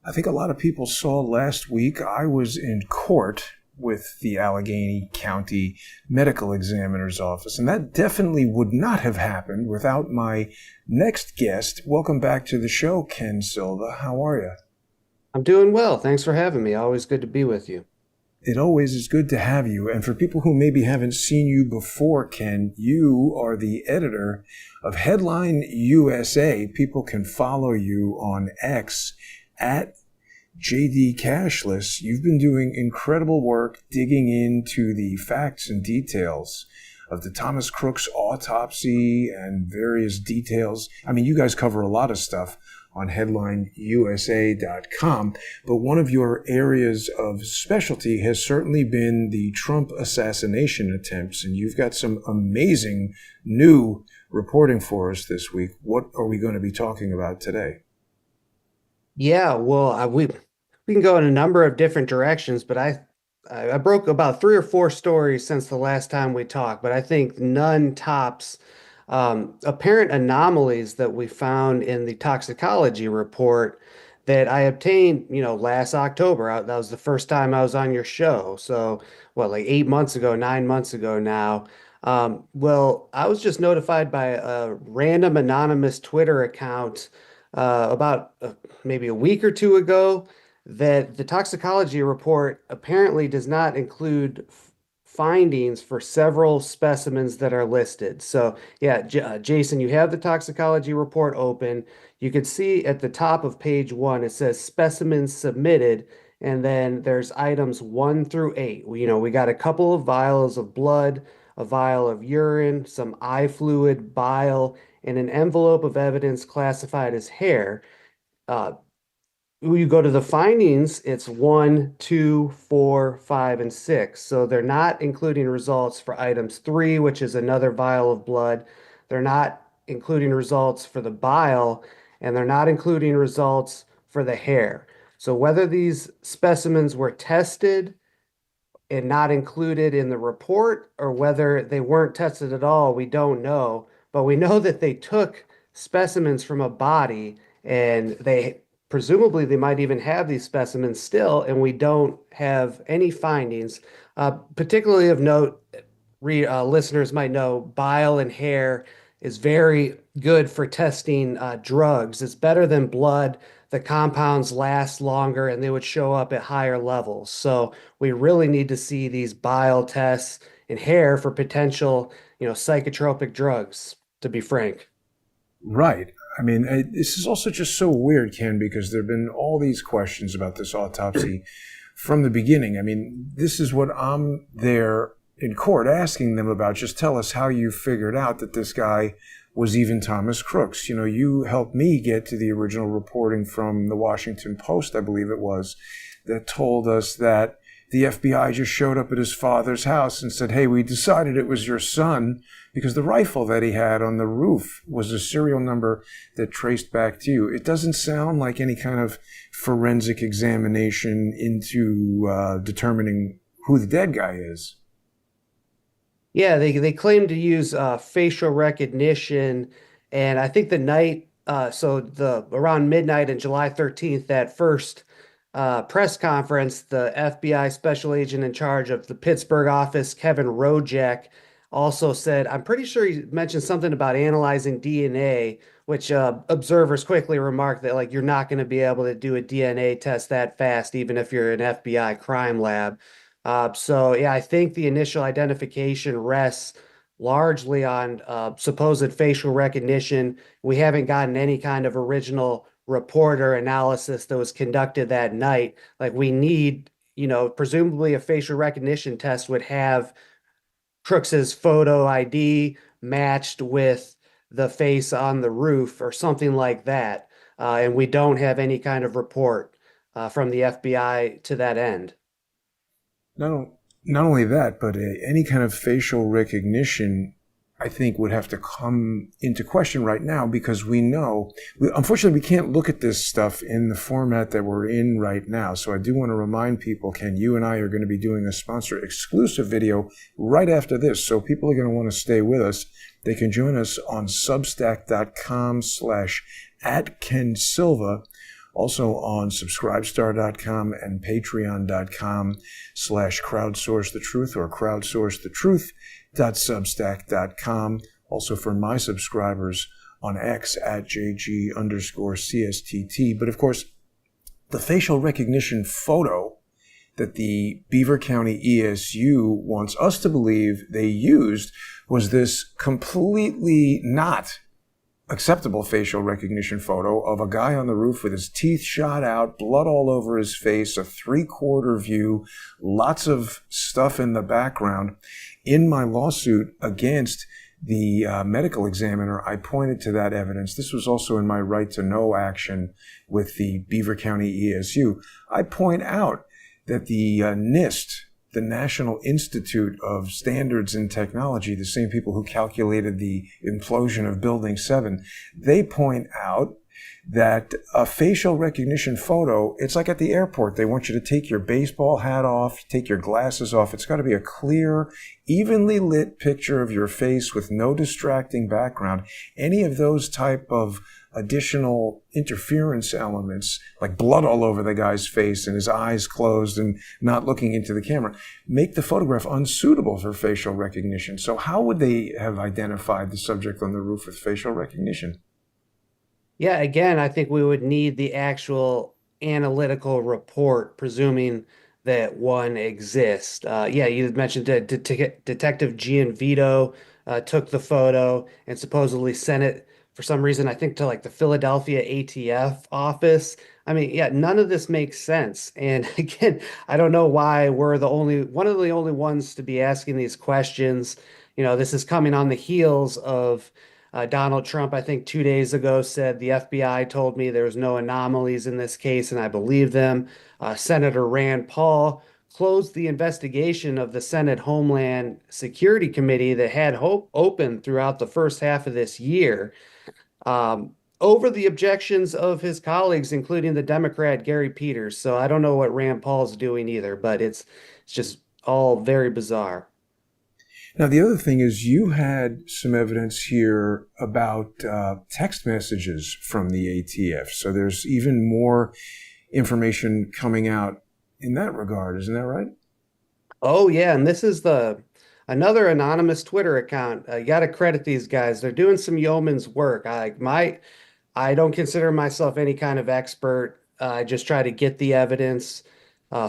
I think a lot of people saw last week I was in court with the Allegheny County Medical Examiner's Office, and that definitely would not have happened without my next guest. Welcome back to the show, Ken Silva. How are you? I'm doing well. Thanks for having me. Always good to be with you. It always is good to have you. And for people who maybe haven't seen you before, Ken, you are the editor of Headline USA. People can follow you on X at JD Cashless. You've been doing incredible work digging into the facts and details of the Thomas Crooks autopsy and various details. I mean, you guys cover a lot of stuff on headlineusa.com, but one of your areas of specialty has certainly been the Trump assassination attempts, and you've got some amazing new reporting for us this week. What are we going to be talking about today? Yeah, well, we can go in a number of different directions, but I broke about three or four stories since the last time we talked, but I think none tops apparent anomalies that we found in the toxicology report that I obtained, last October. That was the first time I was on your show. So, what, like 8 months ago, 9 months ago now. Well, I was just notified by a random anonymous Twitter account about maybe a week or two ago that the toxicology report apparently does not include findings for several specimens that are listed. So, yeah, Jason, you have the toxicology report open. You can see at the top of page one, it says specimens submitted, and then there's items 1 through 8. We got a couple of vials of blood, a vial of urine, some eye fluid, bile, and an envelope of evidence classified as hair. Uh, when you go to the findings, it's 1, 2, 4, 5, and 6. So they're not including results for items 3, which is another vial of blood. They're not including results for the bile, and they're not including results for the hair. So whether these specimens were tested and not included in the report, or whether they weren't tested at all, we don't know. But we know that they took specimens from a body, and presumably they might even have these specimens still, and we don't have any findings. Particularly of note, listeners might know bile and hair is very good for testing drugs. It's better than blood. The compounds last longer and they would show up at higher levels. So we really need to see these bile tests and hair for potential, psychotropic drugs, to be frank. Right. I mean, this is also just so weird, Ken, because there have been all these questions about this autopsy from the beginning. I mean, this is what I'm there in court asking them about. Just tell us how you figured out that this guy was even Thomas Crooks. You helped me get to the original reporting from the Washington Post, I believe it was, that told us that the FBI just showed up at his father's house and said, hey, we decided it was your son because the rifle that he had on the roof was a serial number that traced back to you. It doesn't sound like any kind of forensic examination into determining who the dead guy is. Yeah, they claim to use facial recognition, and I think the night, so the around midnight on July 13th, that first press conference, the FBI special agent in charge of the Pittsburgh office, Kevin Rojek, also said, I'm pretty sure he mentioned something about analyzing DNA, which observers quickly remarked that like you're not going to be able to do a DNA test that fast, even if you're an FBI crime lab. So yeah, I think the initial identification rests largely on supposed facial recognition. We haven't gotten any kind of original report or analysis that was conducted that night. Like we need, presumably a facial recognition test would have Crooks's photo ID matched with the face on the roof or something like that. And we don't have any kind of report from the FBI to that end. Not, not only that, but any kind of facial recognition, I think, would have to come into question right now because unfortunately, we can't look at this stuff in the format that we're in right now. So I do want to remind people, Ken, you and I are going to be doing a sponsor exclusive video right after this. So people are going to want to stay with us. They can join us on substack.com/@KenSilva. Also on subscribestar.com and patreon.com/crowdsourcethetruth or crowdsourcethetruth.substack.com. Also for my subscribers on X at JG_CSTT. But of course, the facial recognition photo that the Beaver County ESU wants us to believe they used was this completely not acceptable facial recognition photo of a guy on the roof with his teeth shot out, blood all over his face, a 3/4 view, lots of stuff in the background. In my lawsuit against the medical examiner, I pointed to that evidence. This was also in my right to know action with the Beaver County ESU. I point out that the NIST, the National Institute of Standards and Technology, the same people who calculated the implosion of Building 7, they point out that a facial recognition photo, it's like at the airport. They want you to take your baseball hat off, take your glasses off. It's got to be a clear, evenly lit picture of your face with no distracting background. Any of those type of additional interference elements, like blood all over the guy's face and his eyes closed and not looking into the camera, make the photograph unsuitable for facial recognition. So how would they have identified the subject on the roof with facial recognition? Yeah, again, I think we would need the actual analytical report, presuming that one exists. Yeah, you mentioned that Detective Gianvito took the photo and supposedly sent it for some reason, I think, to like the Philadelphia ATF office. I mean, yeah, none of this makes sense. And again, I don't know why we're one of the only ones to be asking these questions. This is coming on the heels of Donald Trump, I think 2 days ago, said the FBI told me there was no anomalies in this case, and I believe them. Senator Rand Paul closed the investigation of the Senate Homeland Security Committee that had open throughout the first half of this year over the objections of his colleagues, including the Democrat Gary Peters. So I don't know what Rand Paul's doing either, but it's just all very bizarre. Now, the other thing is you had some evidence here about text messages from the ATF. So there's even more information coming out in that regard. Isn't that right? Oh, yeah. And this is another anonymous Twitter account. You got to credit these guys. They're doing some yeoman's work. I don't consider myself any kind of expert. I just try to get the evidence,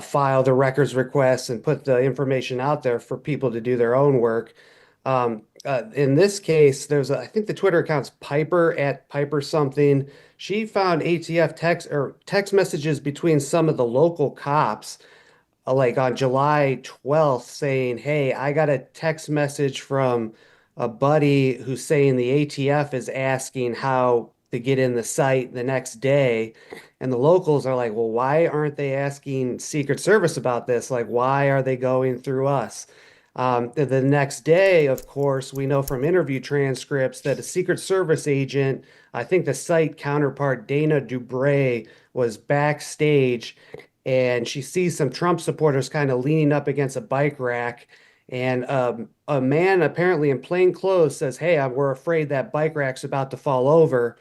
file the records requests, and put the information out there for people to do their own work. In this case, I think the Twitter account's Piper at Piper something. She found ATF text messages between some of the local cops, like on July 12th, saying, "Hey, I got a text message from a buddy who's saying the ATF is asking how to get in the site the next day." And the locals are like, "Well, why aren't they asking Secret Service about this? Like, why are they going through us?" The next day, of course, we know from interview transcripts that a Secret Service agent, I think the site counterpart, Dana Dubray, was backstage, and she sees some Trump supporters kind of leaning up against a bike rack. And a man apparently in plain clothes says, "Hey, we're afraid that bike rack's about to fall over."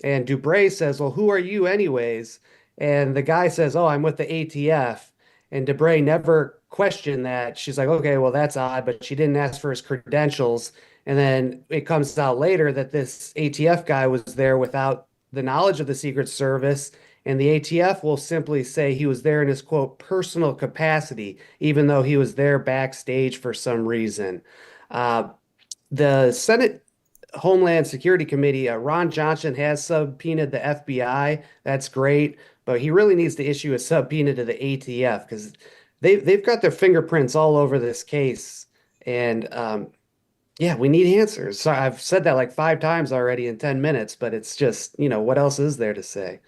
And Dubray says, "Well, who are you anyways?" And the guy says, "Oh, I'm with the ATF." And Dubray never questioned that. She's like, "Okay, well, that's odd," but she didn't ask for his credentials. And then it comes out later that this ATF guy was there without the knowledge of the Secret Service. And the ATF will simply say he was there in his, quote, personal capacity, even though he was there backstage for some reason. The Senate Homeland Security Committee, Ron Johnson has subpoenaed the FBI. That's great, but he really needs to issue a subpoena to the ATF because they've got their fingerprints all over this case. And yeah, we need answers. So I've said that like 5 times already in 10 minutes, but it's just, what else is there to say?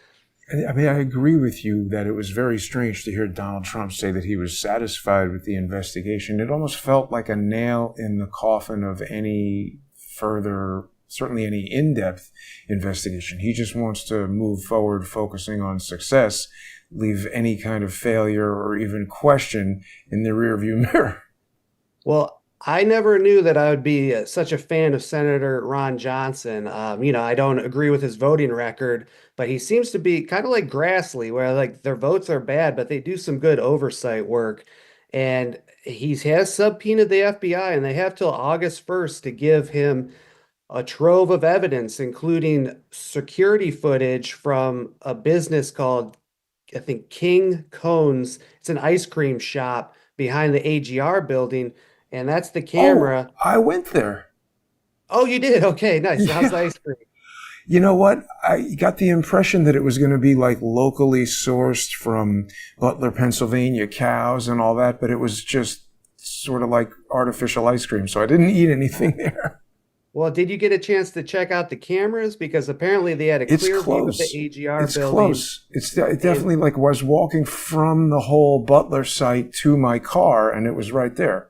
I mean, I agree with you that it was very strange to hear Donald Trump say that he was satisfied with the investigation. It almost felt like a nail in the coffin of any further, certainly any in-depth investigation. He just wants to move forward focusing on success, leave any kind of failure or even question in the rearview mirror. Well, I never knew that I would be such a fan of Senator Ron Johnson. I don't agree with his voting record, but he seems to be kind of like Grassley, where like their votes are bad, but they do some good oversight work. And he has subpoenaed the FBI, and they have till August 1st to give him a trove of evidence, including security footage from a business called, I think, King Cones. It's an ice cream shop behind the AGR building, and that's the Oh, camera. I went there. Oh, you did? Okay, nice. How's the Yeah. ice cream? You know what? I got the impression that it was going to be like locally sourced from Butler, Pennsylvania, cows and all that, but it was just sort of like artificial ice cream. So I didn't eat anything there. Well, did you get a chance to check out the cameras? Because apparently they had a It's clear view of the close. AGR It's building. close. It And definitely like was walking from the whole Butler site to my car, and it was right there.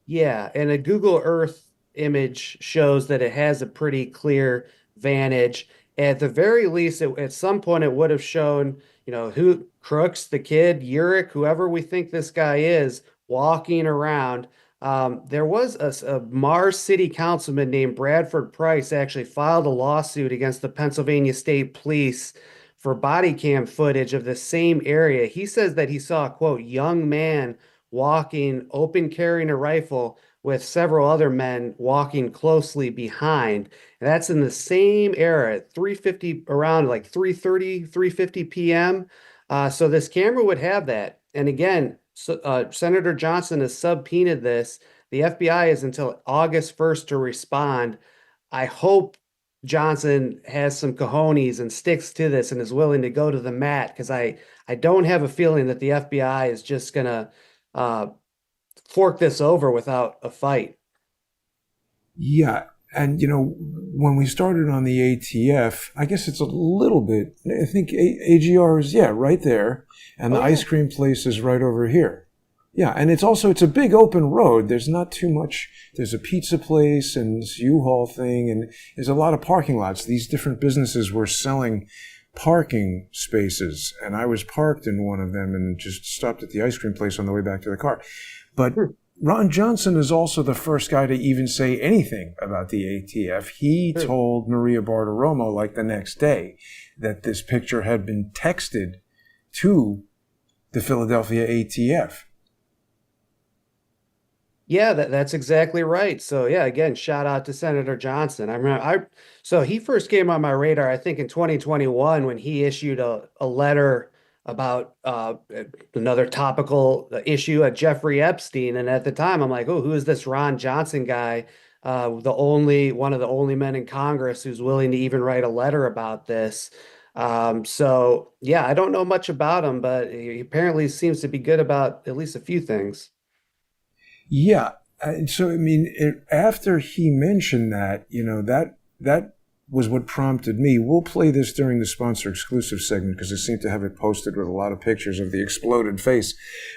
yeah, and a Google Earth image shows that it has a pretty clear vantage. At the very least, at some point, it would have shown, who Crooks, the kid, Uric, whoever we think this guy is, walking around. There was a Mars City councilman named Bradford Price actually filed a lawsuit against the Pennsylvania State Police for body cam footage of the same area. He says that he saw a quote, young man walking, open carrying a rifle with several other men walking closely behind. And that's in the same era at 3:50, around like 3:30, 3:50 p.m. So this camera would have that. And again, Senator Johnson has subpoenaed this. The FBI is until August 1st to respond. I hope Johnson has some cojones and sticks to this and is willing to go to the mat, because I don't have a feeling that the FBI is just gonna uh, fork this over without a fight. Yeah. And, when we started on the ATF, I guess it's a little bit, I think AGR is, yeah, right there. And Oh the yeah. ice cream place is right over here. Yeah. And it's a big open road. There's not too much. There's a pizza place and this U-Haul thing. And there's a lot of parking lots. These different businesses were selling parking spaces. And I was parked in one of them and just stopped at the ice cream place on the way back to the car. But Ron Johnson is also the first guy to even say anything about the ATF. He told Maria Bartiromo, like the next day, that this picture had been texted to the Philadelphia ATF. Yeah, that's exactly right. So yeah, again, shout out to Senator Johnson. So he first came on my radar, I think in 2021 when he issued a letter about another topical issue at Jeffrey Epstein. And at the time I'm like, oh, who is this Ron Johnson guy? One of the only men in Congress who's willing to even write a letter about this. So yeah, I don't know much about him, but he apparently seems to be good about at least a few things. Yeah. And so, I mean, after he mentioned that, that was what prompted me. We'll play this during the sponsor exclusive segment because I seem to have it posted with a lot of pictures of the exploded face.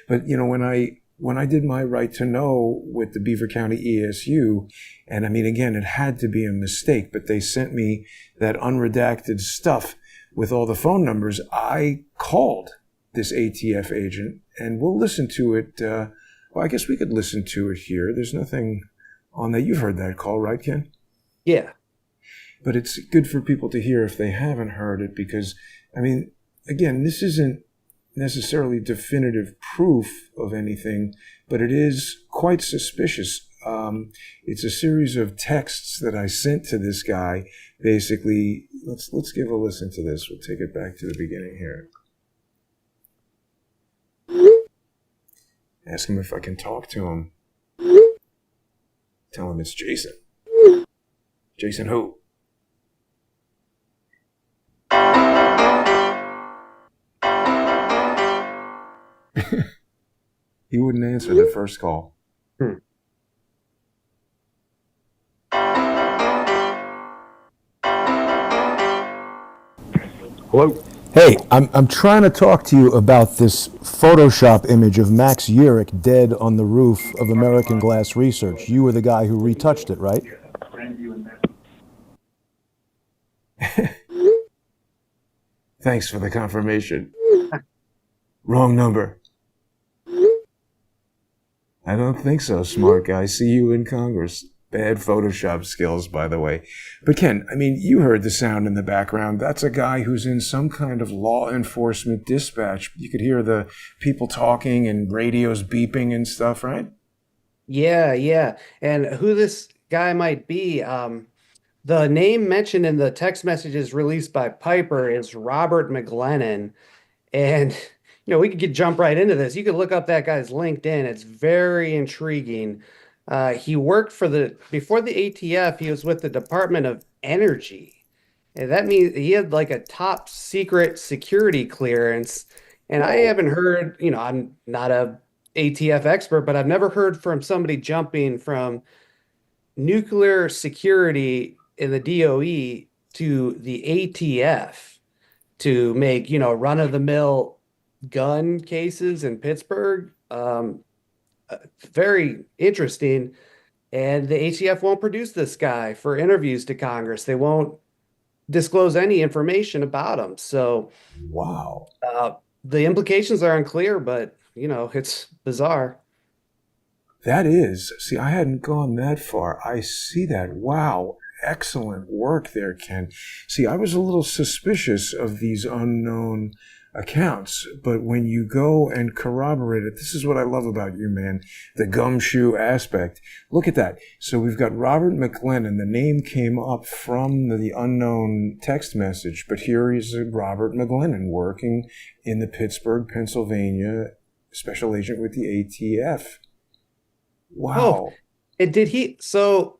But, when I did my right to know with the Beaver County ESU, and I mean, again, it had to be a mistake, but they sent me that unredacted stuff with all the phone numbers. I called this ATF agent, and we'll listen to it. Well, I guess we could listen to it here. There's nothing on that. You've heard that call, right, Ken? Yeah. But it's good for people to hear if they haven't heard it because, I mean, again, this isn't necessarily definitive proof of anything, but it is quite suspicious. It's a series of texts that I sent to this guy. Basically, let's give a listen to this. We'll take it back to the beginning here. Ask him if I can talk to him. Tell him it's Jason. Jason who? He wouldn't answer the first call. Hello? Hey, I'm trying to talk to you about this Photoshop image of Max Urich dead on the roof of American Glass Research. You were the guy who retouched it, right? Thanks for the confirmation. Wrong number. I don't think so, smart guy. See you in Congress. Bad Photoshop skills, by the way. But Ken, I mean, you heard the sound in the background. That's a guy who's in some kind of law enforcement dispatch. You could hear the people talking and radios beeping and stuff, right? Yeah, yeah. And who this guy might be, the name mentioned in the text messages released by Piper is Robert McGlennon. And we could jump right into this. You could look up that guy's LinkedIn. It's very intriguing. He worked before the ATF, he was with the Department of Energy. And that means he had like a top secret security clearance. And I Whoa, haven't heard, I'm not a ATF expert, but I've never heard from somebody jumping from nuclear security in the DOE to the ATF to make, run-of-the-mill gun cases in Pittsburgh. Very interesting. And the ATF won't produce this guy for interviews to Congress. They won't disclose any information about him. So wow. the implications are unclear, but, it's bizarre. That is, see, I hadn't gone that far. I see that. Wow. Excellent work there, Ken. See, I was a little suspicious of these unknown accounts, but when you go and corroborate it, this is what I love about you, man, the gumshoe aspect. Look at that. So we've got Robert McLennan. The name came up from the unknown text message, but here is Robert McLennan working in the Pittsburgh, Pennsylvania special agent with the ATF. Oh, Wow. and so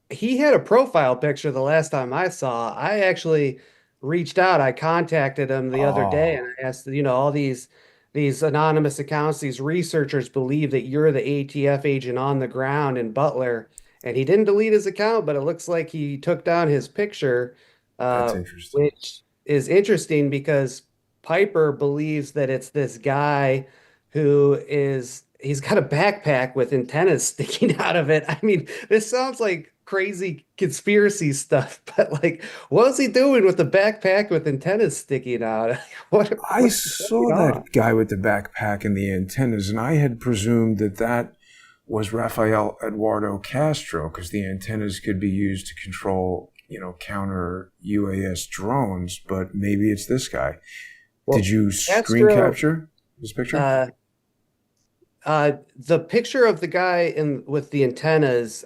he had a profile picture the last time I saw. I actually reached out. I contacted him the other day and Oh, I asked, all these anonymous accounts, these researchers believe that you're the ATF agent on the ground in Butler. And he didn't delete his account, but it looks like he took down his picture, that's uh, interesting. which is interesting because Piper believes that it's this guy he's got a backpack with antennas sticking out of it. I mean, this sounds like crazy conspiracy stuff, but like, what was he doing with the backpack with antennas sticking out? I What's saw going that on? guy with the backpack and the antennas, and I had presumed that that was Rafael Eduardo Castro because the antennas could be used to control, counter UAS drones, but maybe it's this guy. Did Well, you screen Castro, capture this picture? uh, the picture of the guy in with the antennas,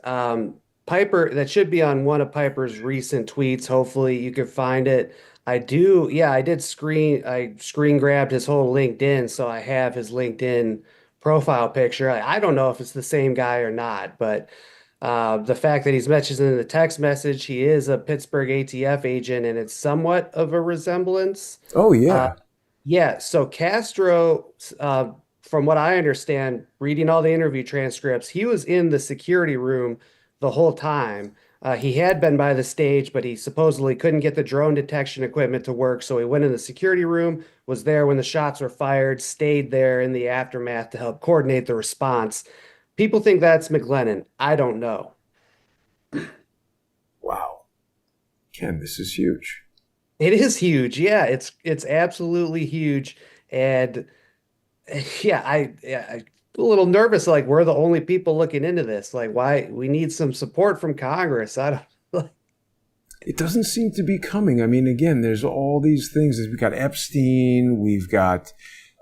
Piper, that should be on one of Piper's recent tweets. Hopefully you could find it. Yeah, I screen grabbed his whole LinkedIn, so I have his LinkedIn profile picture. I don't know if it's the same guy or not, but the fact that he's mentioned in the text message, he is a Pittsburgh ATF agent, and it's somewhat of a resemblance. Oh, Uh, yeah. yeah, so Castro, from what I understand, reading all the interview transcripts, he was in the security room the whole time. He had been by the stage, but he supposedly couldn't get the drone detection equipment to work, so he went in the security room, was there when the shots were fired, stayed there in the aftermath to help coordinate the response. People think that's McLennan. I don't know. Wow. Ken, this is huge. It is huge. Yeah, it's absolutely huge. And I'm a little nervous. Like we're the only people looking into this. Like why we need some support from Congress. I don't. It doesn't seem to be coming. I mean, again, there's all these things. We've got Epstein. We've got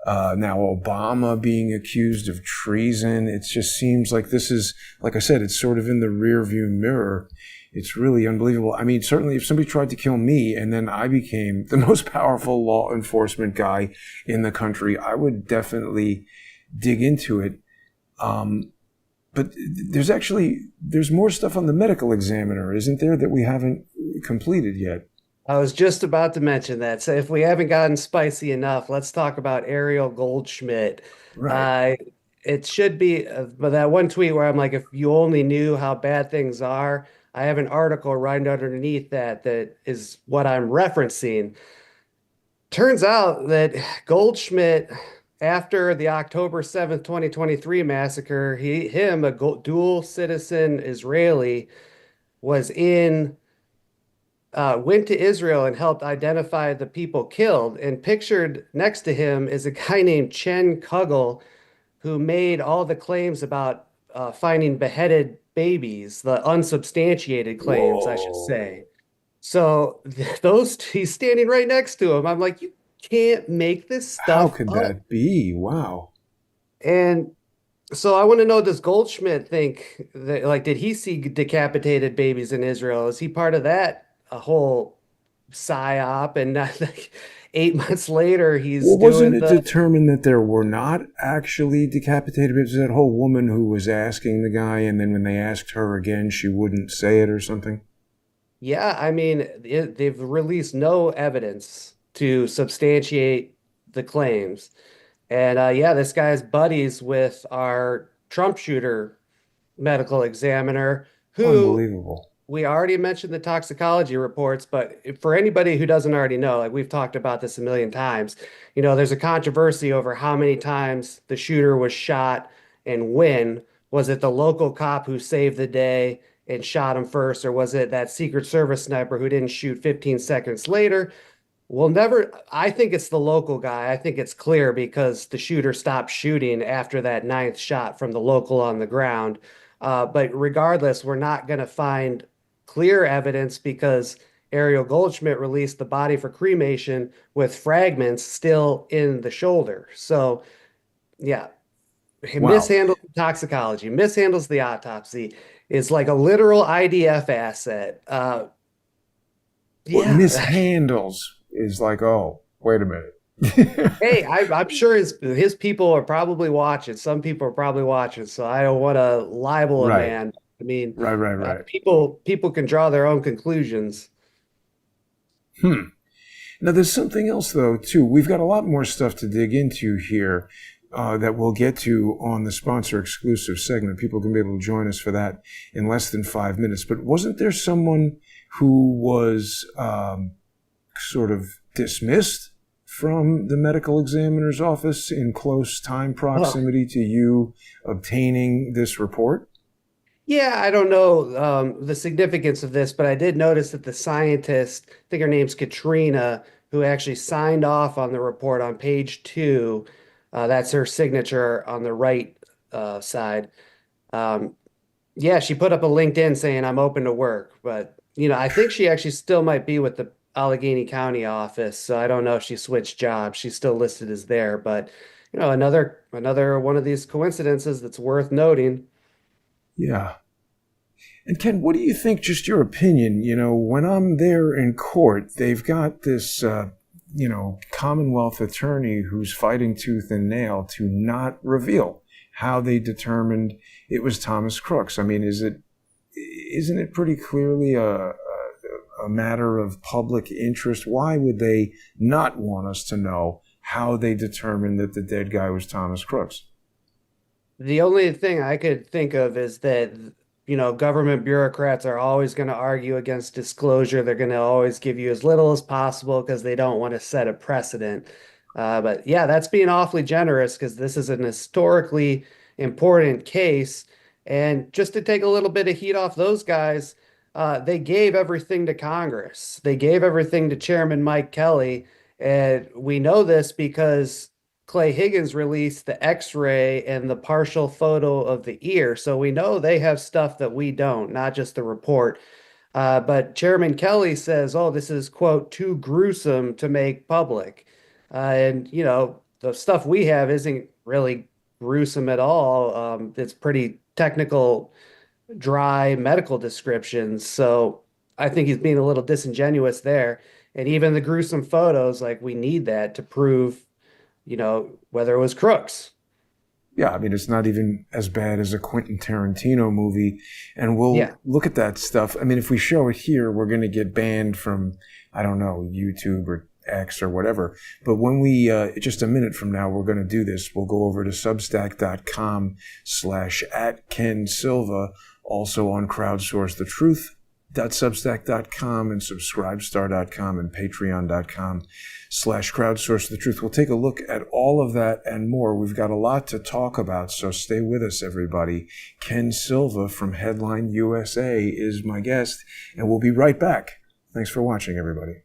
now Obama being accused of treason. It just seems like this is, like I said, it's sort of in the rear view mirror. It's really unbelievable. I mean, certainly if somebody tried to kill me and then I became the most powerful law enforcement guy in the country, I would definitely dig into it. But there's more stuff on the medical examiner, isn't there, that we haven't completed yet? I was just about to mention that. So if we haven't gotten spicy enough, let's talk about Ariel Goldschmidt. Right. Uh, it should be, but that one tweet where I'm like, if you only knew how bad things are, I have an article right underneath that is what I'm referencing. Turns out that Goldschmidt, after the October 7th, 2023 massacre, a dual citizen Israeli, was went to Israel and helped identify the people killed. And pictured next to him is a guy named Chen Kugel, who made all the claims about finding beheaded babies, the unsubstantiated claims, I should Whoa. say. So those he's standing right next to him. I'm like, you can't make this How stuff could up. that be? Wow. And so I want to know, does Goldschmidt think that, like, did he see decapitated babies in Israel? Is he part of that a whole psyop? And like 8 months later, he's Well, wasn't doing it the determined that there were not actually decapitated babies? That whole woman who was asking the guy, and then when they asked her again, she wouldn't say it or something? yeah. I mean, they've released no evidence to substantiate the claims. And yeah, this guy's buddies with our Trump shooter medical examiner, who Unbelievable. we already mentioned the toxicology reports, but for anybody who doesn't already know, like we've talked about this a million times, there's a controversy over how many times the shooter was shot and when. Was it the local cop who saved the day and shot him first, or was it that Secret Service sniper who didn't shoot 15 seconds later? We'll never, I think it's the local guy. I think it's clear because the shooter stopped shooting after that ninth shot from the local on the ground. But regardless, we're not going to find clear evidence because Ariel Goldschmidt released the body for cremation with fragments still in the shoulder. So, yeah, he Wow. mishandles toxicology, mishandles the autopsy, is like a literal IDF asset. What Yeah. mishandles is like, oh, wait a minute. Hey, I'm sure his people are probably watching. Some people are probably watching, so I don't want to libel a Right. man. I mean, Right, right, right. people can draw their own conclusions. Hmm. Now, there's something else, though, too. We've got a lot more stuff to dig into here that we'll get to on the sponsor exclusive segment. People can be able to join us for that in less than 5 minutes. But wasn't there someone who was sort of dismissed from the medical examiner's office in close time Oh, proximity to you obtaining this report? yeah, I don't know the significance of this, but I did notice that the scientist, I think her name's Katrina, who actually signed off on the report on page 2, that's her signature on the right side. Um, Yeah, she put up a LinkedIn saying I'm open to work, but I think she actually still might be with the Allegheny County office, so I don't know if she switched jobs. She's still listed as there, but another one of these coincidences that's worth noting. Yeah. And Ken, what do you think? Just your opinion. When I'm there in court, they've got this, Commonwealth attorney who's fighting tooth and nail to not reveal how they determined it was Thomas Crooks. I mean, isn't it pretty clearly a matter of public interest? Why would they not want us to know how they determined that the dead guy was Thomas Crooks? The only thing I could think of is that, government bureaucrats are always going to argue against disclosure. They're going to always give you as little as possible because they don't want to set a precedent. But yeah, that's being awfully generous because this is an historically important case. And just to take a little bit of heat off those guys, they gave everything to Congress. They gave everything to Chairman Mike Kelly. And we know this because Clay Higgins released the X-ray and the partial photo of the ear. So we know they have stuff that we don't, not just the report. But Chairman Kelly says, oh, this is, quote, too gruesome to make public. And, the stuff we have isn't really gruesome at all. It's pretty technical, dry medical descriptions. So I think he's being a little disingenuous there. And even the gruesome photos, like we need that to prove whether it was Crooks. Yeah, I mean, it's not even as bad as a Quentin Tarantino movie. And we'll Yeah. look at that stuff. I mean, if we show it here, we're going to get banned from, I don't know, YouTube or X or whatever. But when just a minute from now, we're going to do this. We'll go over to substack.com/@Ken Silva, also on Crowdsource the Truth. Substack.com and subscribestar.com and patreon.com/crowdsource the truth. We'll take a look at all of that and more. We've got a lot to talk about, so stay with us, everybody. Ken Silva from Headline USA is my guest, and we'll be right back. Thanks for watching, everybody.